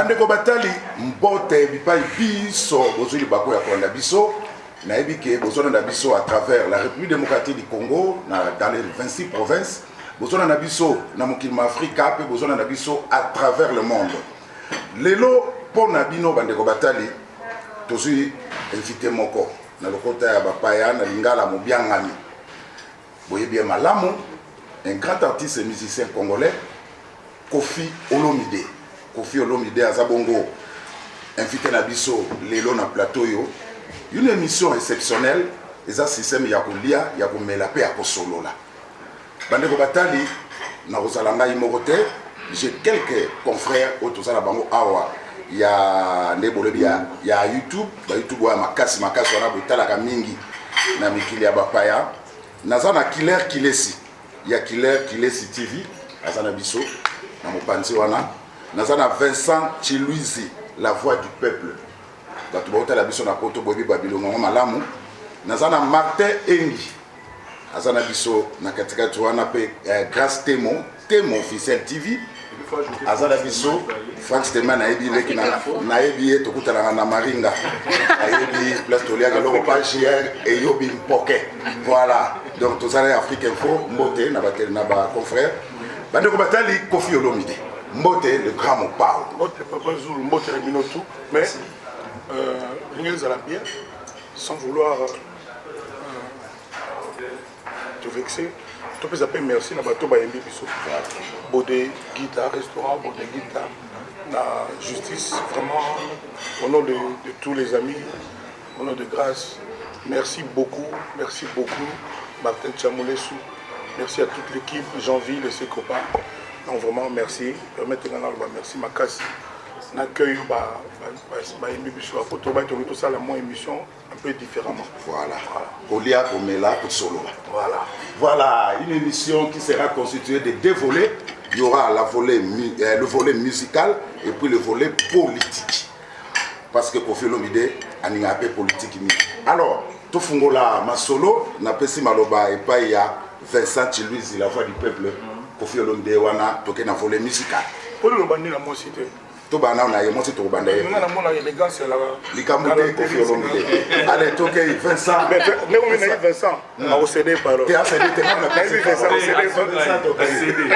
Bande ko batali mbote bipai biso bozuli bako ya konda biso na ebike bozona na biso à travers la République démocratique du Congo dans les 26 provinces bozona na biso na mokili ma Afrika pe bozona na biso à travers le monde. Lelo pona bino bande ko batali tozui invité moko na lokota ya bapaya na lingala mobiangani. Boye bien malamu un grand artiste et musicien congolais Kofi Olomide. Kofi Olomide Azabongo invité na biso lelo na plateau yo. Une émission exceptionnelle, et ça système yakulia yakumela pe yakosolola. Bande ko batali na Rosalanga Imorote, j'ai quelques confrères autour la bango awa ya ndebolebia ya YouTube, ba YouTube wa makasi wana botala mingi na mikili ya bapaya. Nazana Killer Kilesi, ya Killer Kilesi TV, azana biso na mopanzi wana. Nazana Vincent Chiluizi, la voix du peuple. Batu bauta la biso na poto bobi babilongo malamu. Nazana Martin Engi. Azana biso na katika tuana pe grâce Temo officiel TV. Azana biso Frank Steman na ebi leki na ebi tokuta na Maringa. Ebi place Tolia galo page et yobi mpoke. Voilà. Donc tous les Afrique Info mbote na ba confrère. Bande ko batali Kofi Olomide. Mbote le grand mopao. Mbote papa Zulu mbote la minotu mais l'ingénieur à la bière, sans vouloir te vexer, tu peux appeler merci, na bateau bayembi biso. Bodé guitare, restaurant, bodé guitare, la justice, vraiment, au nom de tous les amis, au nom de grâce, merci beaucoup, Martin Tchamoulessou, merci à toute l'équipe, Jean-Ville et ses copains. Donc vraiment merci, permettez-moi merci Makassi. L'accueil tout ça la moins émission un peu différemment. Voilà. Voilà, une émission qui sera constituée de deux volets. Il y aura le volet musical et puis le volet politique. Parce que Kofi Olomide a une appel politique. Alors, tout fungola ma solo, na pesi maloba et pas il y a Vincent Chiluizi, la voix du peuple. Kofi Olomide wana toke na volet musical. Pour le bandi la moi cité. Tobana na yemo to banda ye. Na mona élégance la. Likamute Kofi Olomide. Allez toke Vincent. Mais on est Vincent. A OCD par. Tu as cédé tellement na Vincent CD.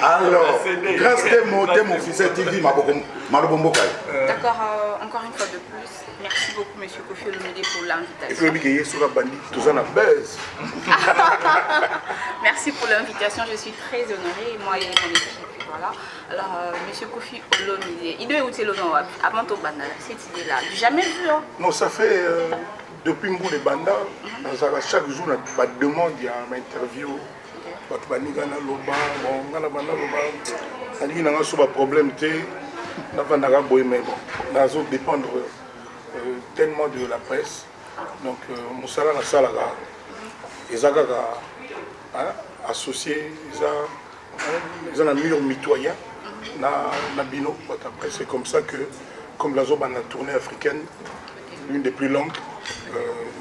Alors, grâce Temo officiel TV Malobombo Kai. D'accord, encore une fois de plus. Merci beaucoup monsieur Kofi Olomide pour l'invitation. Et puis Miguel sur la bandit, tout ça na buzz. Merci pour l'invitation, je suis très honorée, moi et mon équipe. Voilà. Alors, monsieur Kofi Olomide, il doit écouter le nom avant ton banda, cette idée-là. Du jamais vu, hein? Non, ça fait depuis Mbou les bandas, chaque jour, on a demande, il y a une interview. On a un problème, on a dépendre tellement de la presse. Donc, mon salaire, ils ont associé, ils ont un mur mitoyen na bino. Après, c'est comme ça que, comme la zone a tournée africaine, l'une des plus longues,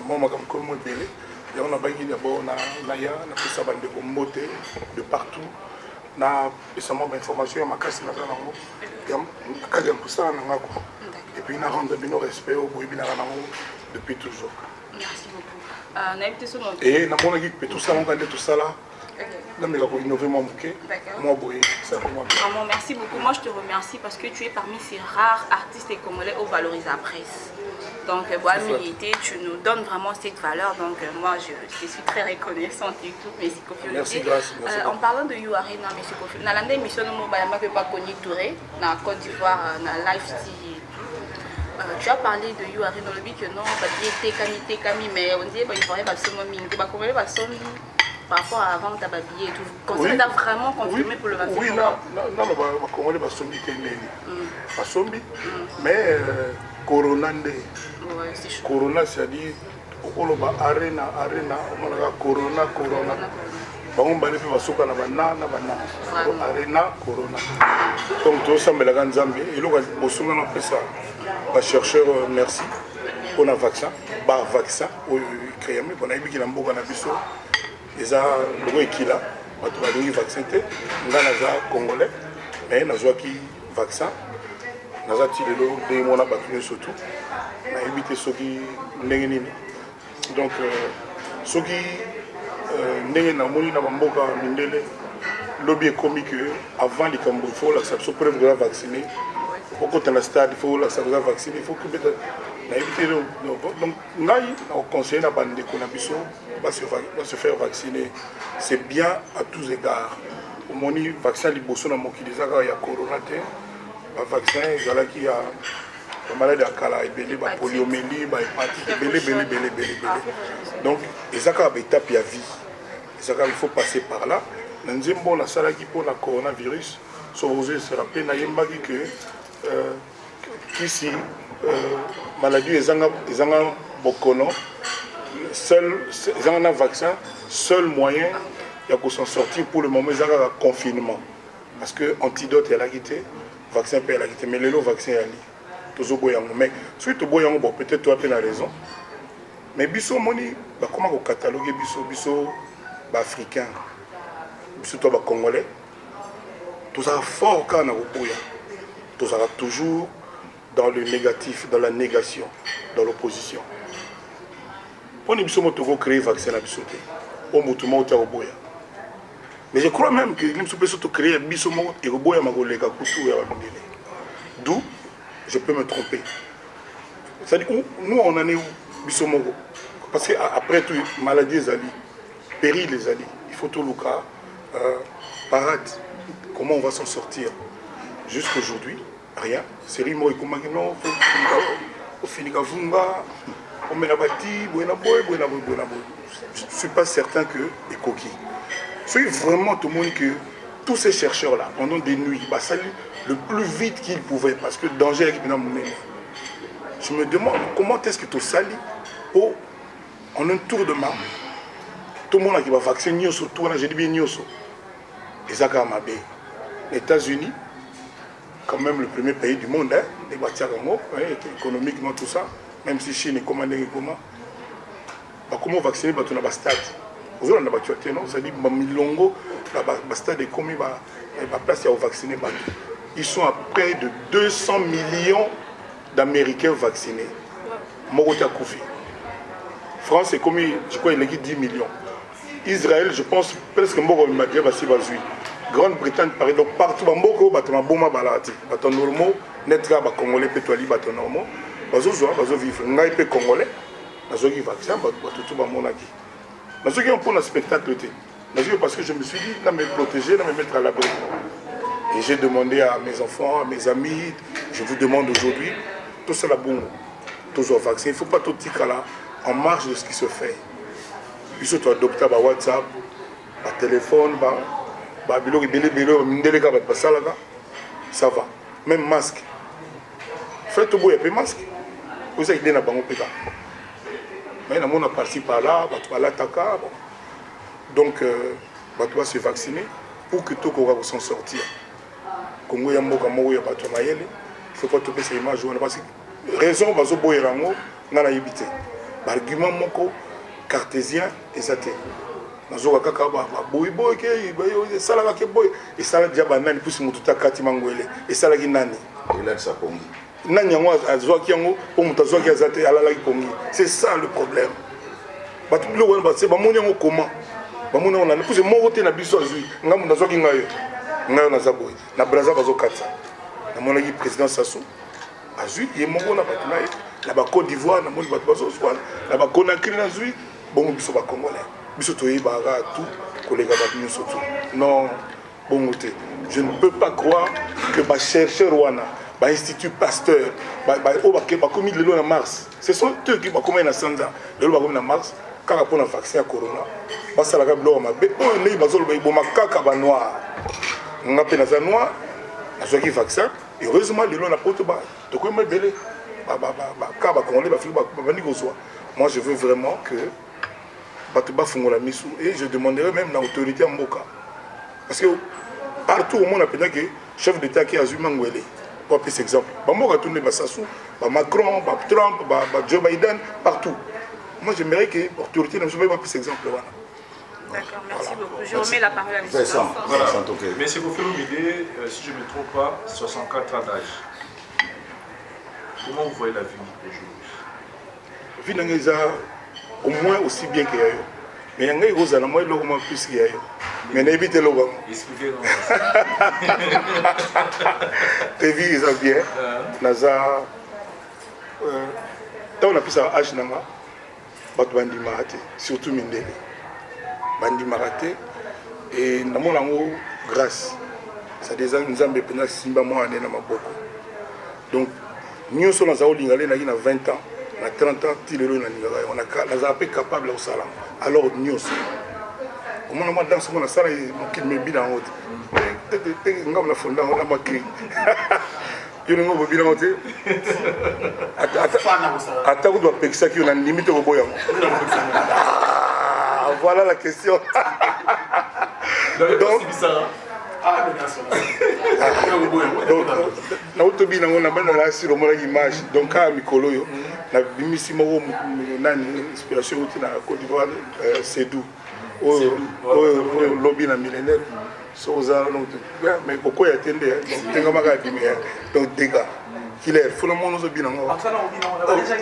moi, comme moi, on a bagné d'abord Naya, on a fait ça de Mote, de partout. On a récemment information, on a cassé la et puis on a rendu nos respects au depuis toujours. Merci beaucoup. Et on a dit que tout ça, on a tout ça là. Merci beaucoup. Moi, je te remercie parce que tu es parmi ces rares artistes congolais au valorisé la presse. Donc, tu nous donnes vraiment cette valeur. Donc, moi, je suis très reconnaissante du tout. Merci, Kofi Olomide. Merci, grâce. En parlant de You Arena, M. Kofi, dans l'année émission, nous n'avons pas connu Touré, dans la Côte d'Ivoire, dans Live TV. Tu as parlé de You Arena, le but que non, mais on dit qu'il faudrait par rapport à avant ta babillé et tout. Considère vraiment confirmé pour le 25 Oui, non, Congolais va sombi pas sombi, mais Corona Corona, c'est-à-dire arena, Corona. On va faire soka na banana, arena, Corona. Donc tout ça, mais la grande Zambie, et là, on a fait ça. Les chercheurs, merci pour le vaccin, on a créé, on a mis un beau cannabis. Ils ont le qui là, on a vaccin, on a congolais, mais on a vaccin. Nazati lelo de mona batune surtout. Na éviter soki ndenge nini. Donc soki ndenge na moni na bamboka mindele lobby est commis que avant les Cambodge, il faut l'accepter preuve de la vacciner. Il faut qu'on stade, il faut l'accepter de la vacciner, il faut que donc ngai au conseil na bande ko na biso va se faire vacciner. C'est bien à tous égards. Au moni vaccin liboso na mokili zaka ya corona te. Ba vaccin ezala ki ya maladie à kala ebele ba poliomyélite ba hépatite belé. Donc ezaka ba étape ya vie. Ezaka il faut passer par là. Nzembo na salaki pour la coronavirus. So vous se rappelez na yembaki que ici maladie ezanga bokono seul ezanga vaccin seul moyen ya ko s'en sortir pour le moment ezanga confinement parce que antidote ya la quitté vaccin peut la quitté mais le vaccin ya li tozo boyango mais surtout boyango bon peut-être toi tu as raison mais biso moni ba comment ko cataloguer biso ba africain biso to ba congolais tout ça fort quand na boya tout ça toujours dans le négatif, dans la négation, dans l'opposition. On a créé le vaccin à Bissoté. On a créé le vaccin. Mais je crois même que nous avons créé le vaccin et le vaccin. D'où je peux me tromper. C'est-à-dire nous on en est où Bissomogo. Parce qu'après tout, maladie les alliés, péril les alliés, il faut tout le cas, parade. Comment on va s'en sortir? Jusqu'aujourd'hui, rien. C'est rimo et comment non, faut finir à Vunga, on met la bâtie, je ne suis pas certain que les coquilles. C'est vraiment tout le monde que tous ces chercheurs-là, pendant des nuits, bah, ça le plus vite qu'ils pouvaient, parce que le danger est dans mon nez. Je me demande comment est-ce que tu salis en un tour de main. Tout le monde qui va vacciner, surtout, j'ai dit bien, les États-Unis, quand même le premier pays du monde, les bâtiments économiquement tout ça, même si Chine est commandée comment, comment vacciner dans le stade. Vous avez battu non, ça dit Milongo, le stade est commis, la place est vacciné. Ils sont à près de 200 millions d'Américains vaccinés. Morota Koufi. France est commis, je crois, il est 10 millions. Israël, je pense presque Morota Maghreb, Grande-Bretagne, pareil, donc partout, Bamboko, Batama Boma Balati, Baton Normo, Netra, Congolais, Pétoali, Baton Normo, Bazo vivre, Naïpe Congolais, Bazo qui vaccin, Batutu Bamonaki. Bazo qui est un peu un spectacle, parce que je me suis dit, là, me protéger, là, me mettre à l'abri. Et j'ai demandé à mes enfants, à mes amis, je vous demande aujourd'hui, tout ça la bonne, tous les vaccins, il ne faut pas tout dire là, en marge de ce qui se fait. Puis surtout adopter par WhatsApp, par téléphone, ça va. Même masque. Faites tout beau, il y a un masque. Vous avez un bango péta. Mais on a parti par là, on va l'attaquer. Donc, on doit se vacciner pour que tout le monde s'en sortir. Congo ya mboka moko ya bato mayele, il faut pas tomber ces images parce que raison bazo boyerango ngana yibite. Argument moko cartésien ezate. Nazoka kaka ba boy ke ba sala ke boy et sala dia banani pusi mututa kati mangwele et sala ki nani il a sa pongi nani yango azwa ki yango po mutazo ki azate alala ki pongi. C'est ça le problème. Ba tout le monde ba c'est ba moni yango comment ba moni on a pusi moko te na biso azui ngamu nazo ki ngayo na zaboy na braza bazo kata na mona ki président Sassou azui ye moko na batina na ba Côte d'Ivoire na moni bato bazo swan na ba Conakry na zui bon biso ba congolais. Non, bon, je ne peux pas croire que les chercheurs, l'Institut Pasteur, commis le long de Mars, ce sont eux qui ont commis le 100 ans, le long de Mars, quand on a un vaccin à Corona, ça la gamme ma bé, on est basé le bon caca noir, on a peine à noir, à ce qui vaccin, et heureusement le long de la porte bas, de quoi me belé, moi je veux vraiment que et je demanderai même l'autorité en Moka. Parce que partout au monde, on a que chef d'État qui a eu Mangwele. Pour appeler cet exemple. Moka tourne Sassou, Macron, Trump, Joe Biden, partout. Moi j'aimerais que l'autorité ne soit pas cet exemple. D'accord, merci beaucoup. Je remets la parole à M. Vincent. Voilà. Vincent, ok. Mais c'est Kofi Olomide, si je ne me trompe pas, 64 ans d'âge. Comment vous voyez la vie aujourd'hui? Vie n'a au moins aussi bien que Yayo. Mais il y a des choses moi il plus que Yayo. Mais n'évitez le bon. Expliquez-nous. Tes vies sont bien. Naza. Tant on a pu ça à H-Nanga. Bandi Maraté. Surtout Mindele. Bandi Maraté. Et nous avons grâce. Ça des gens qui ont simba moi na maboko. Donc nous sommes dans Zaolingalé na 20 ans, na 30 ans tilelo na Ningala. On a été capable au salam. Alors nous sommes. Comment on a dans ce moment ça qui me bien en haut. Ngam na fonda on a marqué. Yo ngo bien en haut. Ata ko doit pekisa ki on a limite au boya. Voilà la question. Donc na otobi na ngona bana la siro mola image donc ka mikolo yo na bimisi moko nani inspiration uti na Côte d'Ivoire Sédou o lobby na millénaire so za no mais pourquoi y attendre donc tenga maka dimi donc dégâts qu'il est faut le monde zo bina ngo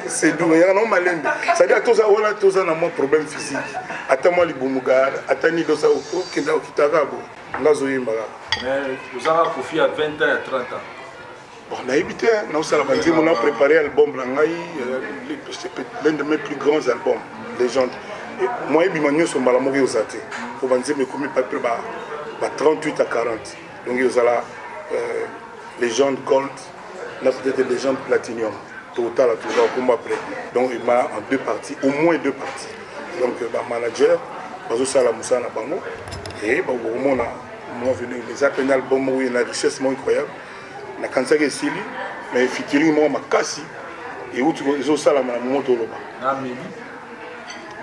Sédou ya no malembe ça dit tout ça wala tout ça na mon problème physique atama libumuga atani do ça o kinda okitaka bo ngazo yimba. Mais vous avez Kofi à 20 ans et 30 ans. Bon, on a évité, on a préparé l'album, l'un de mes plus grands albums, Légende. Moi, je suis sur Malamori aux Athées. Pour me dire, je 38 à 40. Donc, il y a Légende Gold, on a peut-être Légende Platinum. Total, toujours pour m'appeler. Donc, il m'a en deux parties, au moins deux parties. Donc, manager, Bazo Moussa Nabango, et au moins, moi venu les appels albums où il y a une richesse incroyable na kansa ke sili mais featuring moi makasi et où tu zo sala na moto loba na Meli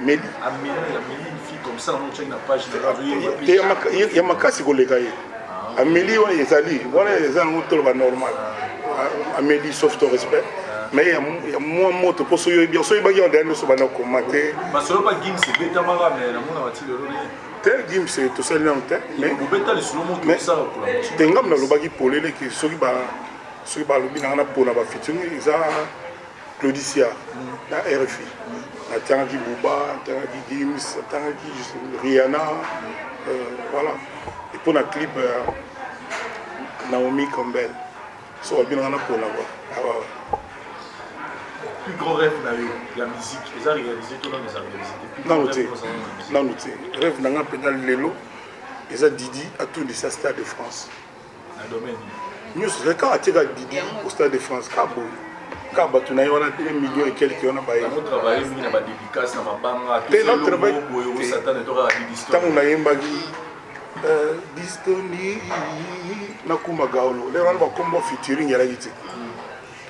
Meli une fille comme ça on check na page il y a makasi ko leka ye Amélie ouais ezali voilà ezali moto loba normal Amélie sauf ton respect mais il y a moins moto pour so yo bien so ibagi on dernier so bana commenter mais solo pas game c'est beta mara mais na mona wati le tel game c'est tout ça là en tête mais vous beta le solo moto ça pour la musique tengam na lobaki polele ki soki ba lobi na pona ba featuring isa Claudicia na RFI na tangi Bouba tangi Gims tangi Rihanna voilà et pour la clip Naomi Campbell so bien na pona ba plus grand rêve la musique les a réalisé tout le monde les a réalisé non non rêve na nga lelo les a Didi à tout le Stade de France un domaine nous c'est quand atika Didi au Stade de France kabo kaba tu na yona 1 million et quelques on a baye on travaille mi na ba dédicace na mabanga tout le travail au Satan to ra l'histoire tant on a yembagi Distoni na kuma gaolo le wana ba kombo featuring yala yiti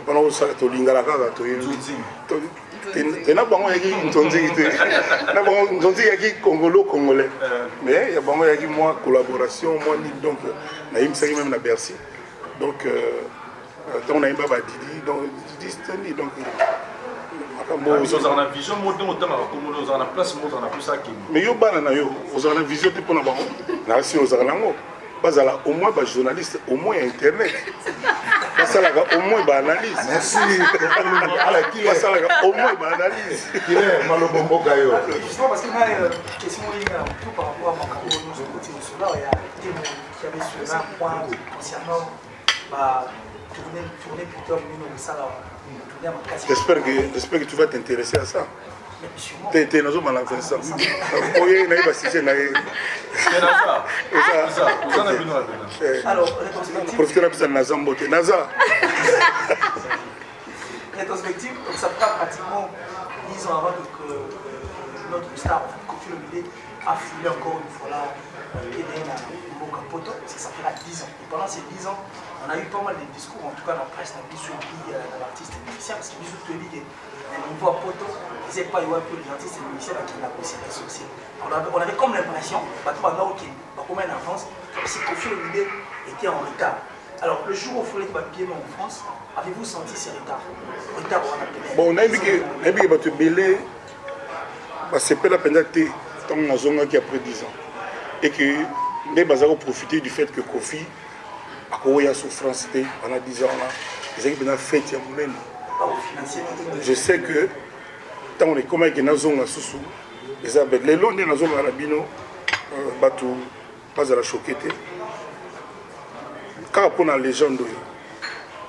pendant que ça to lingala kaka to tena bango yaki ntonzi te na bango ntonzi yaki congolais mais ya bango yaki moi collaboration moi ni donc na imsaki même na Bercy donc on a une baba Didi donc Distoni donc on a vision moderne autant on a la place on a plus ça qui mais yo bana na yo on a vision te pona bango na si on a nango bazala au moins ba journaliste au moins internet basalaga au moins ba analyse merci ala qui basalaga au moins ba analyse qui est malobombo gayo justement parce que moi question tout par rapport à mon campo nous côté de cela il y a des gens qui avaient sur un point concernant tourner plutôt nous ça là j'espère que tu vas t'intéresser à ça. T'es dans un malin ça. Oui, il y a pas si c'est naïf. Alors, profitez de ça Naza Mbote. Naza. Rétrospective, donc ça fera pratiquement 10 ans avant que notre star, Kofi Olomide, a foulé encore une fois là et Mokapoto, parce que ça fera 10 ans. Et pendant ces 10 ans, on a eu pas mal de discours, en tout cas dans la presse, dans l'artiste et musicien, parce que nous autres, on voit Poto, ils n'avaient pas eu les artistes et musiciens qui l'ont bossé associé. On avait comme l'impression, comme en France, que Kofi Olomide était en retard. Alors, le jour où il fallait qu'il en France, avez-vous senti ces retards? Retard, bon, on a vu que tu belé, c'est pas la peine tant que Nazonga qui après 10 ans. Et que les bazars ont profité du fait que Kofi a eu la souffrance pendant 10 ans là. Ils ont fait un moment. Je sais que tant on est comme avec Nazonga sous les lots de Nazonga Arabino, Batou, pas à la choquette. Car pour la légende,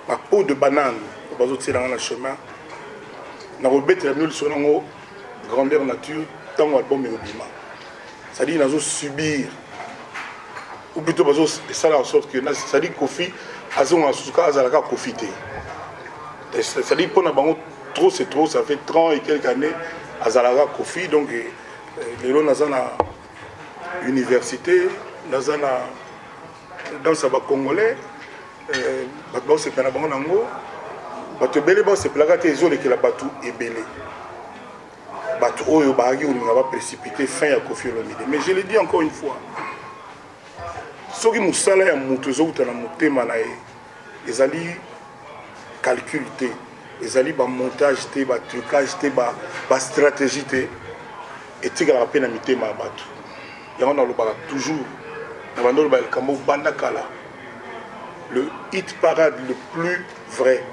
la peau de banane, dans le chemin, na robet la mule sur la grandeur nature tant l'album est au bima. C'est-à-dire qu'ils ont subir ou plutôt ça en sorte que c'est-à-dire Kofi azon en souka azalaka profiter. C'est-à-dire pour na bango trop c'est trop, ça fait 30 et quelques années azalaka Kofi donc les lots nazana université nazana dans sa congolais ba c'est pas na bango nango bato ebele basepelaka te ezolekela bato ebele bato oyo baaki olinga baprécipité fin ya Kofi Olomide. Mais je le dis encore une fois, soki mosala ya moto ezouta na motema na ye ezali calcul te, ezali bamontage te, batrucage te, bastratégie te, etikalaka mpe na mitema ya bato yango nalobaka toujours na bando oloba likambo banda kala le hit parade le plus vrai,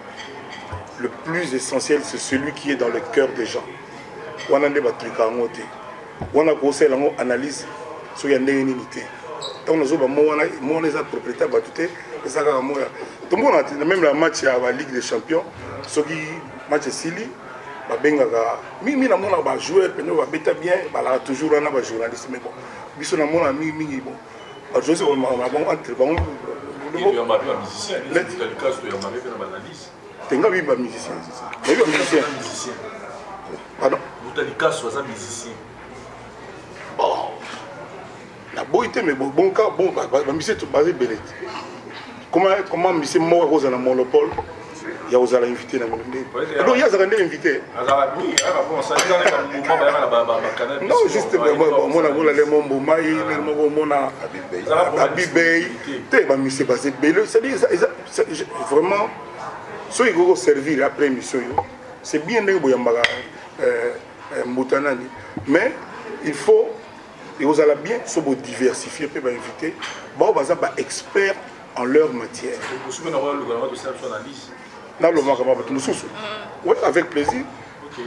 le plus essentiel, c'est celui qui est dans le cœur des gens. On a des trucs à monter. On a conseillé l'analyse sur la néanité. Tant que nous avons des propriétaires battus, et ça va mourir. Tout le monde a même le match à la Ligue des Champions. Ceux qui match Sili, Mimi na mona ba joueur peno ba beta bien, ba la toujours na ba journaliste mais bon. Biso na mona mingi bon. Ba joueur on ma bon entre bon. Il y a un musicien, il y a un cas où il y a un analyse. Tenga biba musicien. Mais biba musicien. Pardon? Vous avez cas soit un musicien. Bon. La beauté mais bon cas bon ba musicien tout basé belé. Comment musicien moi rose na monopole? Il y a aux invité na monde. Alors il y a des invités. Oui, bon ça dit dans le moment ba non juste mon les mon mai mon Abibey te ba musicien basé belé, c'est vraiment so il faut servir après émission c'est bien de boyambaka Moutanani mais il faut et vous allez bien se diversifier peut ba inviter ba baza ba expert en leur matière. Vous souvenez d'avoir le gouvernement de cette analyse. Dans le moment comme nous sous. Oui, avec plaisir. OK.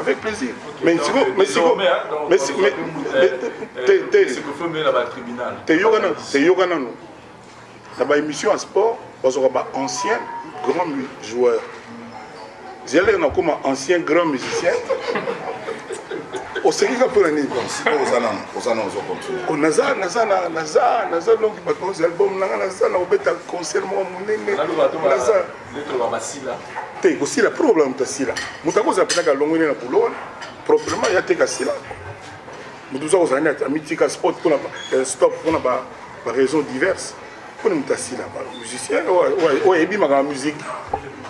Avec plaisir. Mais si c'est que faut mettre là-bas tribunal. C'est yogana nous. Dans émission en sport, on aura ancien grand joueur. J'ai l'air comme ancien grand musicien. Au Sénégal un peu l'année. On a ça donc les albums là ça on peut un concert moi mon aussi la problème aussi là. Mutako za pena longo na pulo proprement ya te kasila. Mutuza ko zanya amitika sport pour stop pour ba raisons diverses. Pour nous tassi là musicien ouais et bi ma musique.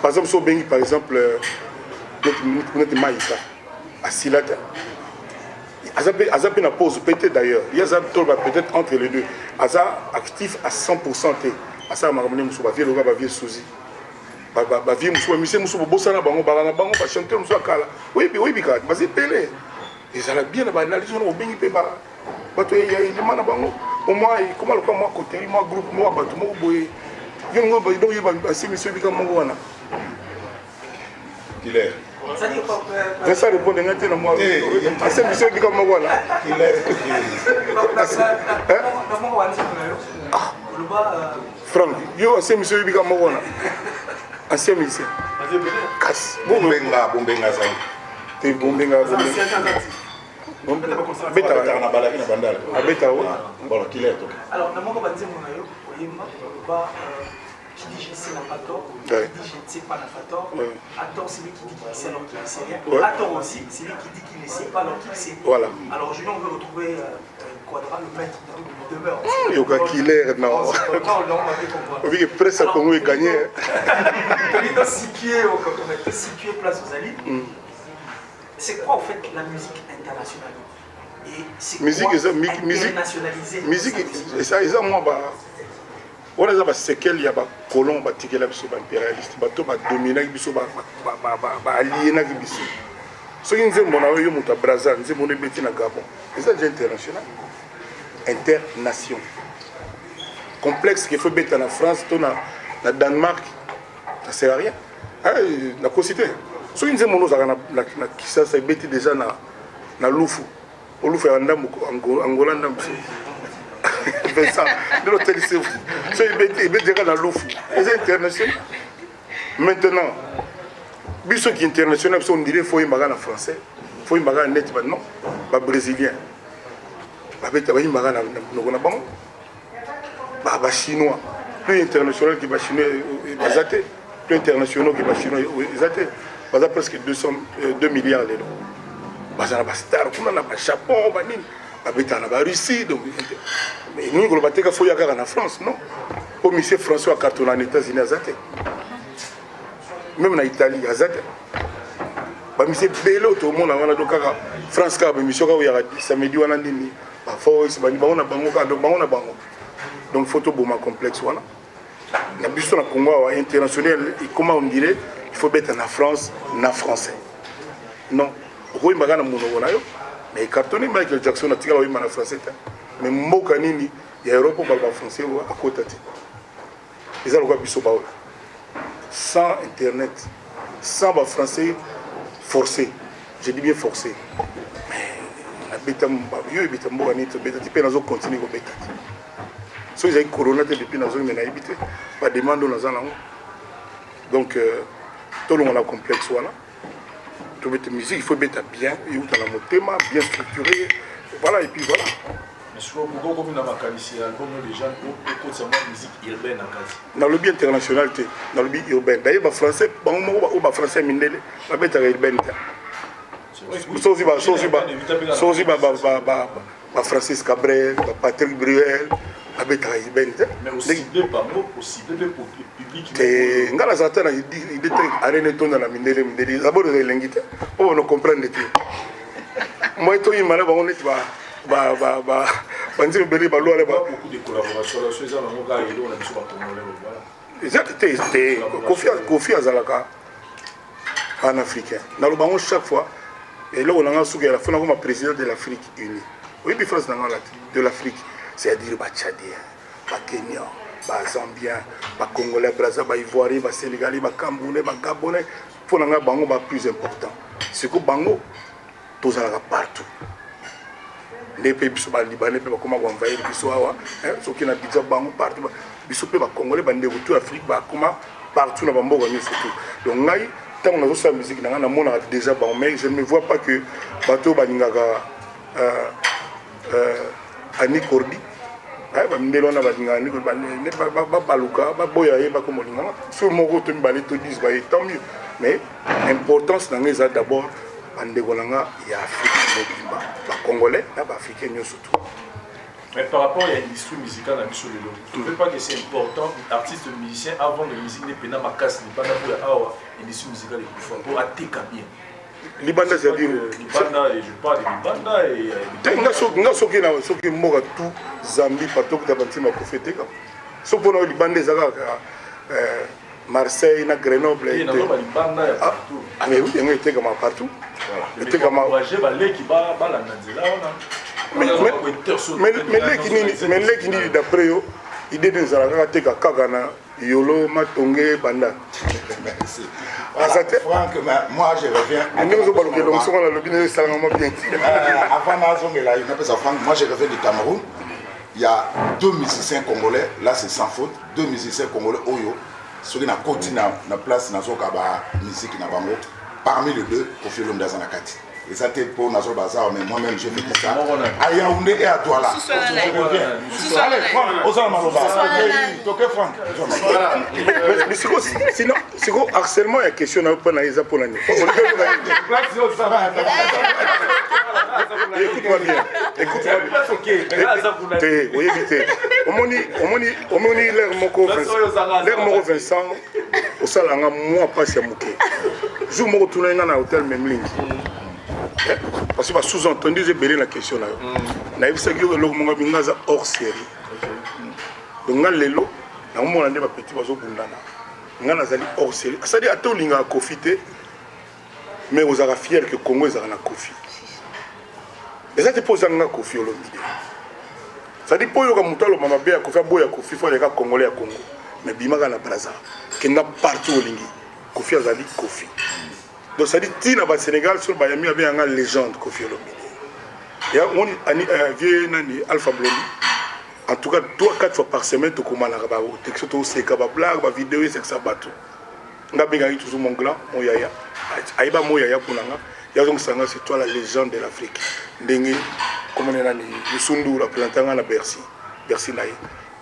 Par exemple so bengi par exemple notre Maïka Asilata. Azap na pause peut-être d'ailleurs. Il y a peut-être entre les deux. Azap actif à 100%. Asa makamone muso ba vie loba ba vie souzi. Ba vie muso mise muso bossa na bango ba chanter muso kala. Oui bika, mais c'est pelé. Et ça l'a bien ba analyse on bengi pe ba. Bato ya ilima na bango. Au moins comment le moi côté moi groupe moi bato mo boye. Yo ngo ba do ba si monsieur bika mo wana. Il est ça répond à moi. C'est monsieur qui comme moi là. Il est. Franck, yo c'est monsieur qui comme moi là. Ancien musicien. Casse. Bombenga ça. T'es bombenga. Beta na balaki na bandala. Beta ouais. Bon, qu'il est. Alors, na moko banze mona yo, oyemba ba qui dit je sais n'a pas tort, qui dit je ne sais pas n'a pas tort. À tort, c'est lui qui dit qu'il sait alors qu'il ne sait rien. À tort aussi, c'est lui qui dit qu'il ne sait pas alors qu'il sait. Voilà. Alors aujourd'hui, on veut retrouver Quadra, le maître de demeure. Il y a Killer, non. Oui, que presque à Congo est gagné. On est situé place aux Alliés. C'est quoi en fait la musique internationale? Et c'est quoi internationalisé? Musique, et ça, moi, on a c'est qu'il y a des colons qui sont impérialistes, qui sont dominés, qui sont alliés. soki nzembo na yo moto ya Brazza nzembo ebeti na Gabon eza déjà international internation complexe qu'il faut mettre en France to na Danemark ça sert à rien na cosité soki nzembo ozaka na Kisasa ebeti déjà na lufu olufu ya ndambo Angola ndambo Vincent de l'hôtel c'est so ebeti déjà na lufu eza international maintenant biso qui international on dirait faut y en français faut y en net non ba brésilien ba beta ba y na bango ba chinois plus international qui ba chinois bazate plus international qui ba chinois bazate baza presque 2 milliards d'euros baza na ba star kuna na ba Japon ba nini ba beta na ba Russie donc mais nous ko bateka faut y na France non au monsieur François carton en États-Unis azate même en Italie azate ba monsieur Bello tout le monde wana do kaka France ka ba mission ka ya samedi wana nini ba force ba ni ba ona bango ka do bango na bango donc photo boma complexe wana na biso na Congo international et comment on dirait il faut mettre en France na français non ko imbaga na mono na yo mais cartonné Michael Jackson na tika na français mais mboka nini ya Europe ba français wa akota ti ils ont biso ba sans internet sans ba français forcé je dis bien forcé mais la beta yo beta mboka ni to beta ti pe nazo continuer ko beta so j'ai corona depuis nazo mais na habité pas demande dans zana donc tout le monde a complexe wana to beta musique il faut beta bien et où dans le thème bien structuré voilà et puis voilà. Mais je crois que beaucoup de mécaniciens, comme les gens, écoutent seulement musique urbaine en cas. Dans le bien international, dans le bien urbain. D'ailleurs, les Français, les Français, mindele, la bête urbaine. Sozi Francis Cabrel, Patrick Bruel, la bête urbaine. Mais aussi deux bandeaux, aussi deux pour le public. Et quand la Satan a dit, il était arène ton dans la mindele, d'abord de l'ingité, pour nous comprendre tout. Moi, tout le monde on est beaucoup de collaborations là sur les avocats et on a besoin de voilà Kofi Azalaka en africain dans le bango chaque fois et là on a souki à la fin comme président de l'Afrique unie oui puis France de l'Afrique c'est-à-dire ba Tchadien ba Kenyan ba Zambien ba Congolais Brazza ba Ivoirien ba Sénégalais ba Camerounais ba Gabonais pour nga bango ba plus important c'est que bango tous à partout les pays biso libanais pe bakoma ko envahir biso awa soki na biza bango partout biso pe ba congolais bande ko tout Afrique ba koma partout na bamboka ni surtout donc ngai tant on a sa musique na mona déjà bon mais je ne me vois pas que bato balingaka Ani Kordi ba ndelo na balinga ni ba baluka ba boya ye ba ko molinga sur moko to mbali to 10 ba tant mieux mais importance na ngeza d'abord Andegolanga et Afrique mobimba, les Congolais et les Africains surtout. Mais par rapport à l'industrie musicale dans le lot, tu ne veux pas que c'est important, artiste musicien avant de musique, les pénales casse les bandes pour l'industrie musicale pour attaquer bien. Libanda c'est-à-dire Libanda et je parle de Libanda et nga soki moka tout Zambie partout que tabanti ma profité comme so pour nous Libanda zaka Marseille na Grenoble et ah mais oui il était comme partout il était comme encourager les qui ba la nzela mais les qui ni d'après yo idée de zalaka te kaka na yolo matongé banda Franck, moi je reviens. Avant Franck, moi je reviens du Cameroun. Il y a 2 musiciens congolais, là c'est sans faute, 2 musiciens congolais Oyo, ceux qui ont continué na place na zokaba musique na bango. Parmi les deux, Kofi Olomide Zanakati. Et ça c'était pour Nazor Bazar, mais moi-même j'ai fait ça. À Yaoundé et à Douala. Allez, Franck, Ozan Maloba. Toké Franck. Mais sinon, c'est quoi harcèlement et question n'a pas naïsa pour l'année. Écoute-moi bien. Écoute-moi bien. Oui, évitez. Au moni l'air moko Vincent, au salanga moi pas c'est mouké. Jour moko tourner dans un hôtel même ligne. Parce que va sous-entendu j'ai belé la question là. Na yebisa ki lo monga bingaza hors série. Donc nga lelo na mona nde ba petit bazo bundana. Nga nazali hors série. Ça dit ato linga kofite. mais vous avez fier que Congo est en Kofi. Et ça, c'est pour ça que Kofi Olomide. Ça dit pour que Moutalo m'a bien Kofi, boya Kofi, il faut les gars congolais à Congo. Mais Bimaga na Braza, qui n'a partout au Lingi. Kofi Azali, Kofi. Donc ça dit, Tina au Sénégal, sur Bayami, il y a une légende Kofi Olomide. Il y a un vieux Alpha Blondy. En tout cas, 3-4 fois par semaine, tu commandes un texte, tu sais, tu blague, tu vidéo, c'est que ça bateau. Je suis toujours mon gland, mon yaya. Aïba mon yaya pour nanga. C'est toi la légende de l'Afrique. Comme on est là, le Sundu, la plantain à Bercy. Bercy naï.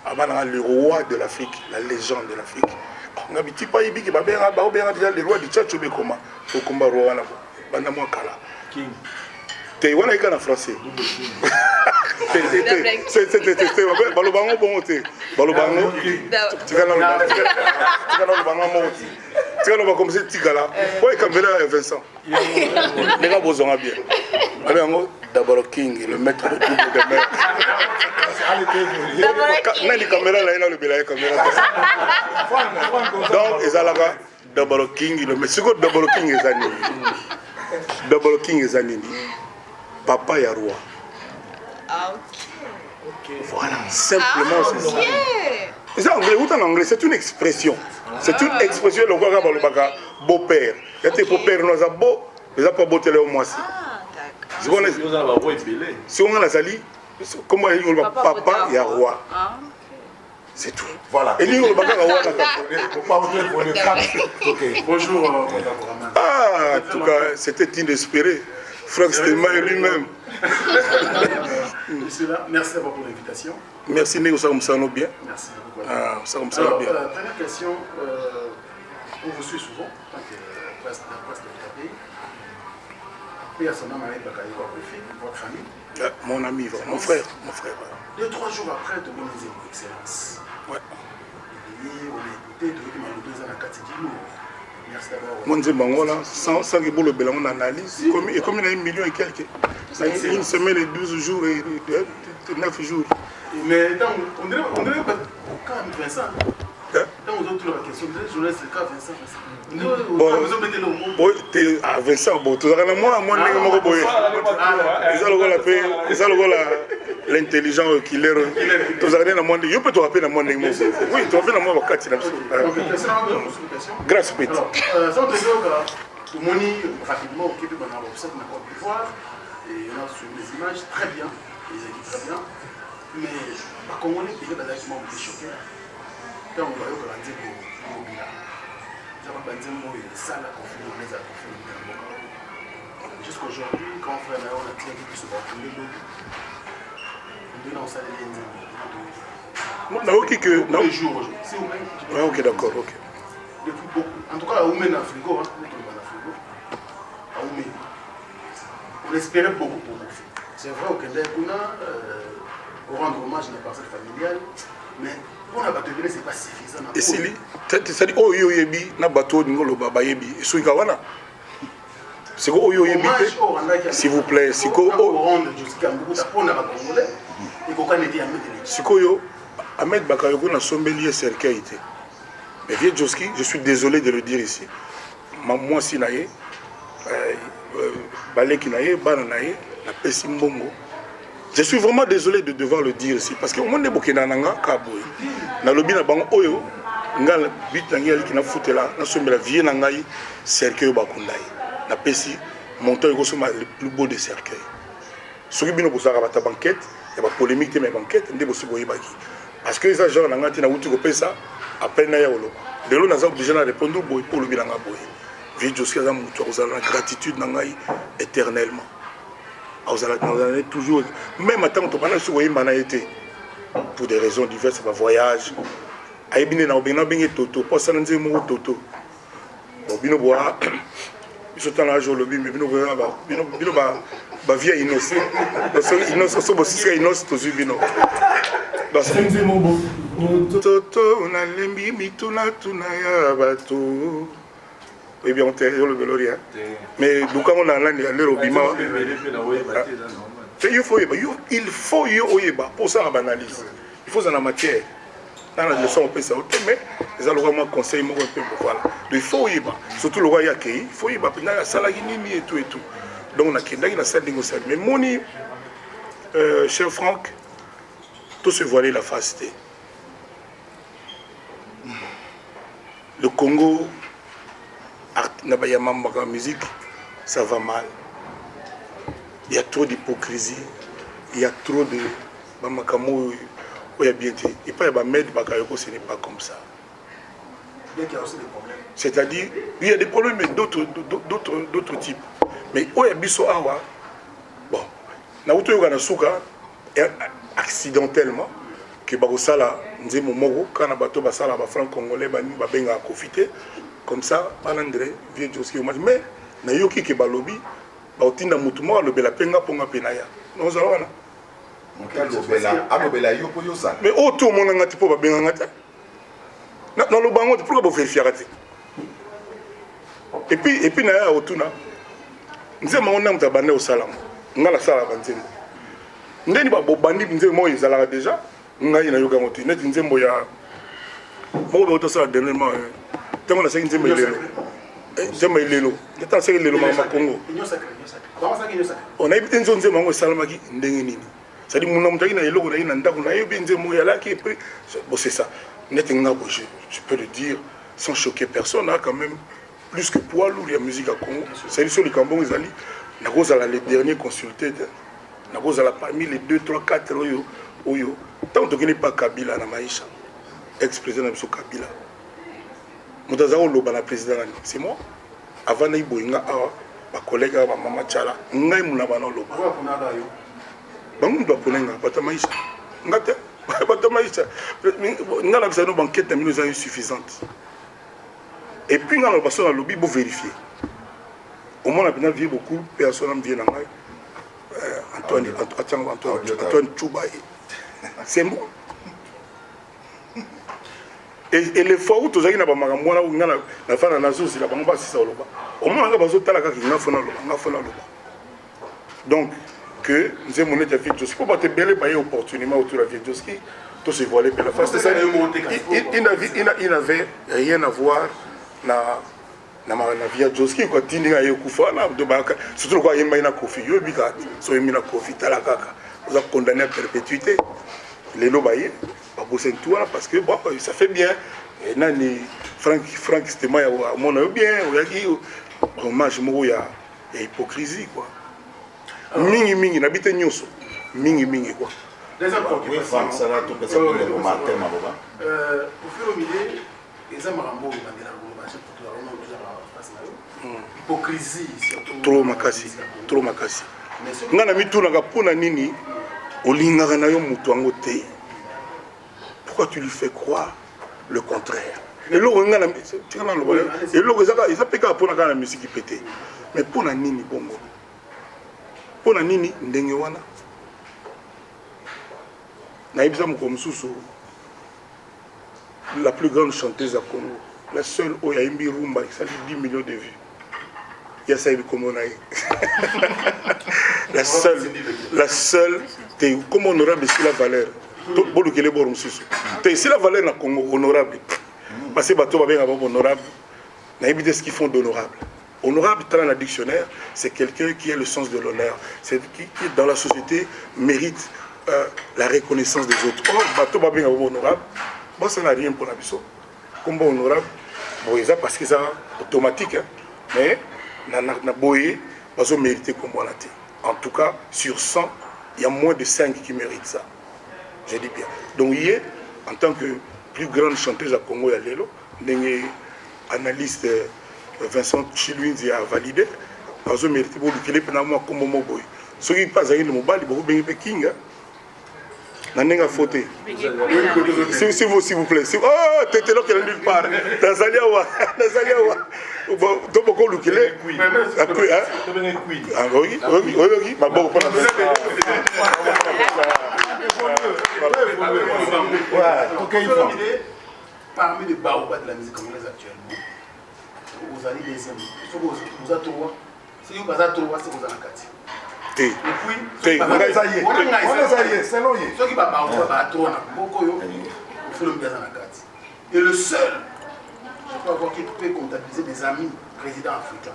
Le roi de l'Afrique, la légende de l'Afrique. On a dit pas ibi qui va bien, le roi du Tchad, tu veux comment? Au combat roi là. Bandamwa Kala. King. Tu es en français. C'est Balobango bon thé. Balobango. Tu vas commencer Tigala. Ouais, Caméra et Vincent. Les gars, vous en bien. Alors, d'abord King, le maître de tout le mer. Les caméras là, il a le belay caméra. Donc, ils ont d'abord King, le maître. C'est quoi d'abord King et Zanini? D'abord King et Zanini. Papa et roi. Ah, ok. Voilà, simplement c'est ça. C'est en anglais, c'est une expression. C'est une expression, le roi beau-père. Il y a des beaux-pères, nous avons beau, nous avons pas beau télé au moins. Si on a la sali, comment il y a papa et roi. C'est tout. Voilà. Et nous, bonjour. Ah, en tout cas, c'était inespéré. Franck Stelmaier lui-même. Merci d'avoir pour l'invitation. Merci, nous sommes bien. Merci beaucoup. Alors, bien. Première question, on vous suit souvent, en tant que presse de votre pays. Puis à son nom, votre famille. Mon ami, mon frère. 2-3 jours après, de mon excellence. Ouais. Et on a écouté, de 2 ans à 4 jours. Merci d'abord. Mon Dieu, Bangola, sans que vous le bélan, on analyse. Et comme il y a 1 million et quelques, une semaine et 12 jours et 9 jours. Mais on dirait quand même Vincent. Quand vous avez toujours la question, vous êtes journaliste, c'est quand Vincent. Bon, Vincent, bon, tu as moi, l'intelligent killer. Tu as rien à moi, je peux te rappeler à moi. Oui, tu as rappelé à moi, grâce à Pété. Sans te dire que Moni, rapidement, au Québec, on a observé la Côte d'Ivoire, et on a suivi les images très bien, les équipes très bien, mais par contre, on est payé d'acquis choqué. Quand on voit que la dit au bilan, nous avons bandé un mot et ça l'a confiné, on les a confinés. Jusqu'aujourd'hui, quand on fait la on a tiré tout ce bâton, on a salé les non, ok, que. Non, les jours aujourd'hui. C'est au même. Ok, d'accord, ok. Depuis beaucoup. En tout cas, à Oumé, dans le frigo, à Oumé. On espérait beaucoup pour vous. C'est vrai au Québec, on a rendre hommage à la parcelle familiale, mais pour la bateau, ce n'est pas suffisant. Et c'est dit, oh, yebi, na bateau, n'ingolo baba yebi, et souika wana. C'est quoi, oh, yebi, s'il vous plaît, c'est quoi, oh, c'est quoi, yo, Ahmed Bakayoko n'a sommelier cercueil. Mais vieux Joski, je suis désolé de le dire ici. Moi, si naïe, Baleki naïe, Bananaïe, la Pessimbongo. Je suis vraiment désolé de devoir le dire ici. Parce que au monde de Bokenananga, Kaboy, na lobi na bango oyo, ngal bit nangi ali ki na fouté là, na sombela vieux nangai, cercueil bakundai. Na Pessi, montant yo soma le plus beau des cercueils. Soki bino bosaka bata banquette, il y a pas polémique mais banquette, ndé bosi boyi baki. Parce que ça genre nanga tina wuti ko pesa, après na ya wolo. De l'eau, nous avons obligé de répondre pour le bilan. Vieux Joski, nous avons la gratitude éternellement. Nous avons toujours, même à temps où nous avons été, pour des raisons diverses, par voyage, nous avons été Toto, pour ça nous avons été Toto. Nous avons été un jour le mais nous avons vieille innocent. Nous avons Toto, on a lembi mituna tuna ya bato. Oui bien on te le veloria. Mais donc on a l'année aller au bima. Il faut yo oyeba pour ça on analyse. Il faut dans la matière. dans la leçon on peut ça mais les allocs moi conseil moi un peu voilà donc il faut y va surtout le roi Yakei il faut y va pendant la salle et tout donc on a qui dans la salle négociation mais moni cher Franck tout se voiler la face. Le Congo, la musique, ça va mal. Il y a trop d'hypocrisie, il y a trop de... Et pas ce n'est pas comme ça. C'est-à-dire, il y a des problèmes d'autres types. Mais où est Bisso Awa? Bon, accidentellement, que Bagosala, Nzemo Mogo, quand on a battu Basala, Franc Congolais, Bani, Babenga a profité, comme ça, Balandré, Vieux Joski, mais, Nayoki qui balobi, Bautinda Moutouma, le Bela Penga, Ponga Penaya. Nous allons là. Mais autour de mon antipo, Babenga Ngata. Dans le bango, pourquoi vous vérifiez? Et puis, Naya Otuna, Nzemo, on a un tabané au salam. On a la salle à Banzemo. Ndeni ba bobandi nzembo ezalaka déjà ngai na yoga moti net nzembo ya mo ba otosala dernièrement tango na seki nzembo ilelo nzembo ilelo ndeta seki ilelo mama Congo on a ibite nzembo nzembo ngo salamaki ndenge nini ça dit mon mutaki na eloko na ina ndako na yobi nzembo ya laki et puis bon c'est ça net ngabo je peux le dire sans choquer personne a quand même plus que poids lourd la musique à Congo c'est sur les cambons ezali na kozala les derniers consultés parmi les 2, 3, 4 oyo, tant que n'est pas Kabila na Maïcha, ex-président de Kabila. Moutazawa Loba la président, c'est moi. Avant Naïboinga, ma collègue, ma maman Tchala, Ngaï Mounabano Loba. Bangun doit ponenga, Bata Maïcha. Ngate, Bata Maïcha. Ngala Bisano banquette de 1000 ans suffisante. Et puis, dans le bassin, le lobby, vous vérifier. Au moins, on a vu beaucoup de personnes qui viennent en Ngaï. Antoine Choubaï. C'est bon. Et les fois où tu as dit que tu as fait la nation, c'est la banque basse, c'est ça. Au moins, tu as fait la donc, que nous avons dit que tu as fait belle opportunité autour de la vie de Joski, tout se voilé par la face. Il n'avait rien à voir na via Joski kwa tindinga yokufa na dobaka surtout kwa yemba ina kofi yo bikati so yemina kofi talakaka vous a condamné à perpétuité les lobaye pas bosser tout là parce que bon ça fait bien et nani Franck c'était moi mon bien oyaki hommage mo ya hypocrisie quoi mingi nabite nyoso mingi quoi oui Franck ça va tout passer pour le matin ma baba au fur et à mesure les amarambo bandela hypocrisie trop makasi ngana mituna kapona nini olingaka na yo mutu ango te pourquoi tu lui fais croire le contraire et lo ngana tikana lo et lo ezaka peka pona kana musique pété mais pona nini bongo pona nini ndenge wana na ibisa mo komsusu la plus grande chanteuse à Congo la seule Oyambi Rumba qui a 10 millions de vues. Il y a ça comme on a la seule, comme honorable, c'est la valeur. C'est la valeur dans le Congo, honorable. Parce que les gens sont honorables. Ce qu'ils font d'honorable. Honorable, dans le dictionnaire, c'est quelqu'un qui a le sens de l'honneur. C'est qui, dans la société, mérite la reconnaissance des autres. Or, les gens sont honorables. Bon, ça n'a rien pour la biso. Comme honorable, bon, c'est parce que c'est automatique. Hein. Mais, na boye, ils mérité comme on a dit. En tout cas, sur 100, il y a moins de 5 qui méritent ça. Je dis bien. Donc, hier, en tant que plus grande chanteuse à Congo, il y a Lelo, analyste Vincent Chiluinzi a validé, ils ont mérité pour le pénalment comme mon boy. Ceux qui passent à une mobile, ils vont bien King. Nanenga faute. S'il vous plaît. Oh, t'es là qu'elle est nulle part. Nazaliawa. Donc, pourquoi le qu'il est? Oui. Ma bonne parmi les baobabs de la musique congolaise actuellement, vous allez deuxième. Vous avez trois. Si vous avez trois, c'est vous avez quatre. Et puis, ceux qui va trop beaucoup Kofi Olomide dans la carte. Et le seul, je peux avoir qui peut comptabiliser des amis présidents africains.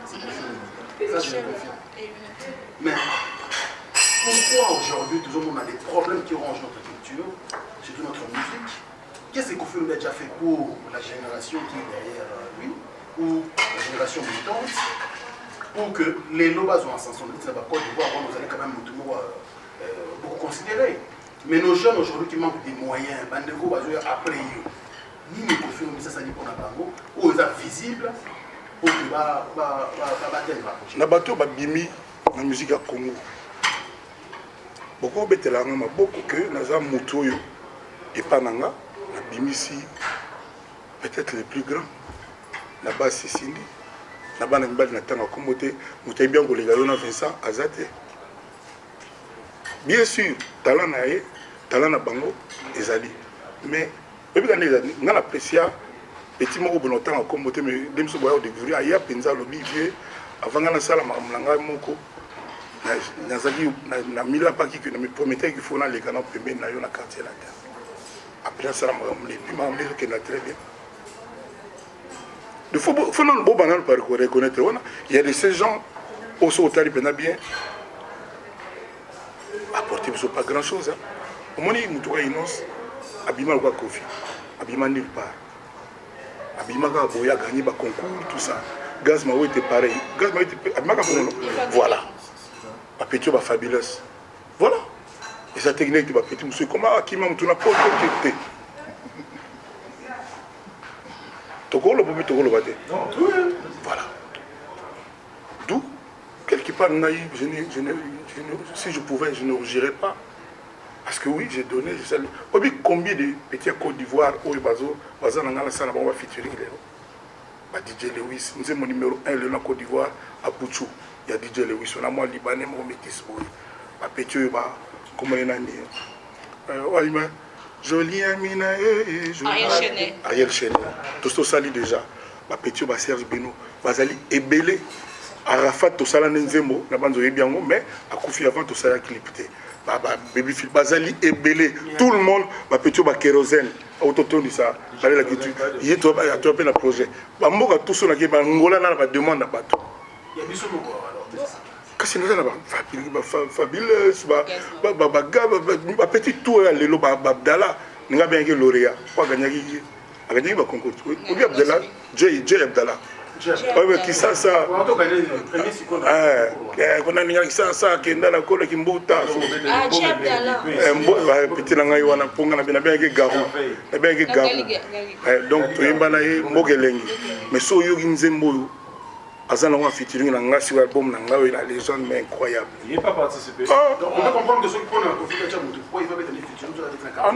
C'est Kofi Olomide. Ça, je le confirme. Mais pourquoi aujourd'hui, toujours, on a des problèmes qui rongent notre culture, surtout notre musique? Qu'est-ce que Kofi Olomide a déjà fait pour la génération qui est derrière lui, ou la génération militante, pour que les lobas ont en sens de la Côte d'Ivoire, vous allez quand même beaucoup considérer. Mais nos jeunes aujourd'hui qui manquent des moyens, Bandego, après eux, ni les Kofi Olomide, ça dit pour Nabango, ou ils sont visibles pour que na bateau babimi na musique ya Congo. Beaucoup betelanga maboko que naza moto oyo epananga na bimisi peut-être les plus grands na basi sindi na bana mibali na tanga komote moto bien kolega yo na Vincent Azate. Bien sûr talent na ye talent na bango ezali mais ebi kana ezali nga na precia petit moko bon temps komote mais demso boya découvrir aya penza lobi vie avant nga na sala mamlanga moko nazali na mila paki que me promettait qu'il faut na les canaux pembeni na yo na quartier là. Après ça les puis mamle que na très bien. Il faut non bon banal par reconnaître il y a de ces gens au sautari bien apporter pas grand chose. Au moins il mutuka inos abima kwa Kofi abima nulle part. Abima ka boya gagner ba concours tout ça. Gaz Mao était pareil. Gaz Mao était abima ka voilà. Ba petit ba fabulous. Voilà. Et sa technique de ba petit monsieur comment qui m'a mutuna pas tout. Tokolo bobi tokolo bate. Voilà. D'où quelque part naïf, si je pouvais, je ne regirais pas. Parce que oui, j'ai donné, j'ai salué. Combien de petits Côte d'Ivoire, au Bazo, Bazananga, ça n'a pas featuring. DJ Lewis, nous sommes mon numéro 1 le Côte d'Ivoire, à Pouchou. Il y a DJ Lewis, on a moi Libanais, mon métis. Petit, comment il y a Jolie Amina, Ariel Chenet. Tout ça sali déjà. Petit, Serge Beno, Bazali Ebele. Arafat to sala nzembo na banzo yebiango mais akufi avant to sala clipté baby film bazali ebele tout le monde ba petit ba kérosène autotone ça parler la culture il est to pe na projet ba mboka tout so na ke ba ngola na ba demande na bato il y a biso moko alors kasi na ba fabulous ba petit tout ya lelo ba Abdallah nga bien que lauréat pas gagner ba concours ou bien Abdallah J Abdallah. Oui, qui ça on a mis ça qui est dans la colle qui mbouta. Petit langai wana ponga na bien que garou. Na bien que garou. Donc tu imbana ye mogelengi. Mais so yo nzembo azana wa featuring na ngasi wa album na ngawe la légende mais incroyable. Il n'est pas participé. Donc on peut comprendre que ceux qui prennent un conflit de Tchamout, pourquoi il va mettre des featuring sur la différence. Ah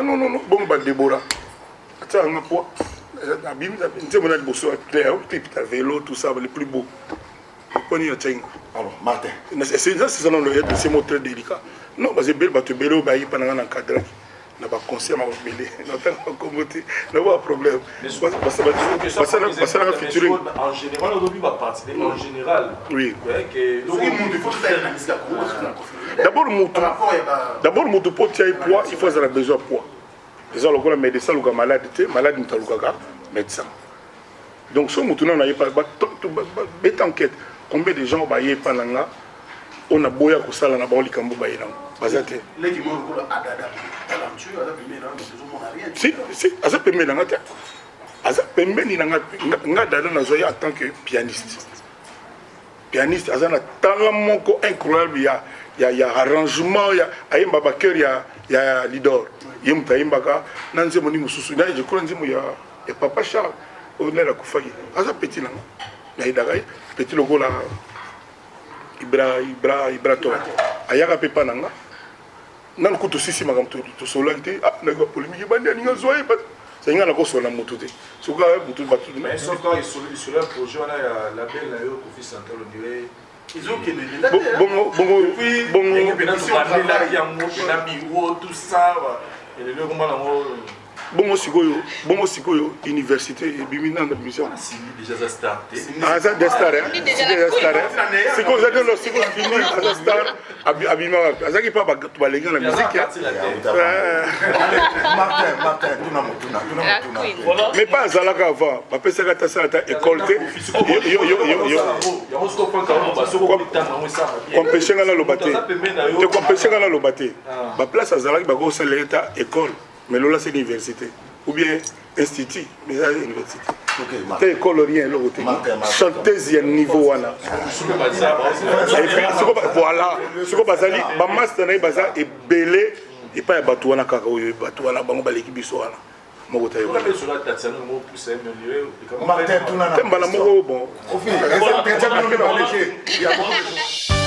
non, bon ba Déborah. Attends, on a quoi? Un vélo, tout ça, le plus beau. Alors, Martin. C'est un mot très délicat. Non, parce que le vélo, il y a un cadre. Il y a un concert, il y a un problème. En général, aujourd'hui, va participer en général. Oui. D'abord, le moto pour tirer poids, il faut avoir besoin de poids. Les gens qui ont médecin, qui sont malades, médecin. Donc, ce que nous avons enquête. Combien de gens on a boya ko sala na ba oli kambu ba ina bazate les qui m'ont ko adada talentueux ala pembe na besoin mon rien si asa pembe na ngata asa pembe ni nga dada na zoya en tant que pianiste asa na talent moko incroyable ya arrangement ya ayemba ba cœur ya leader yemta yembaka nanze moni mususu na je crois nzimo ya papa Charles on est la kufaki asa petit na na idagai petit logo la Ibra to ayaka pepa nanga nan ko to sisi magam to solante na ko polémique bandi ni ngazoye ba c'est ngana ko sola mutu te suka mutu batu mais sauf quand il sur le projet on a la belle là yo Kofi Central on dirait ils ont qu'il est bon là il y a un mot tout ça et le comment là bongo sikoyo université ebimi nanga mission déjà ça star aza des stars siko ozaki no siko fini aza star abimaka azaki mpa bato balengi na musique mais pas azalaka avant bapesaka ta sala ta école te kompeshenga naloba te te kompeshenga naloba te baplace azalaki bakosalela ta école mais là c'est l'université ou bien institut mais ça c'est l'université t'es école rien l'autre côté chanteuse ya niveau wana et puis voilà ce qu'on bazali ba master na baza ebele et pas bato wana kaka oyo bato wana bango baleki biso wana moko tayo Martin tuna na mbala moko bon au final ça peut être bien léger il y a beaucoup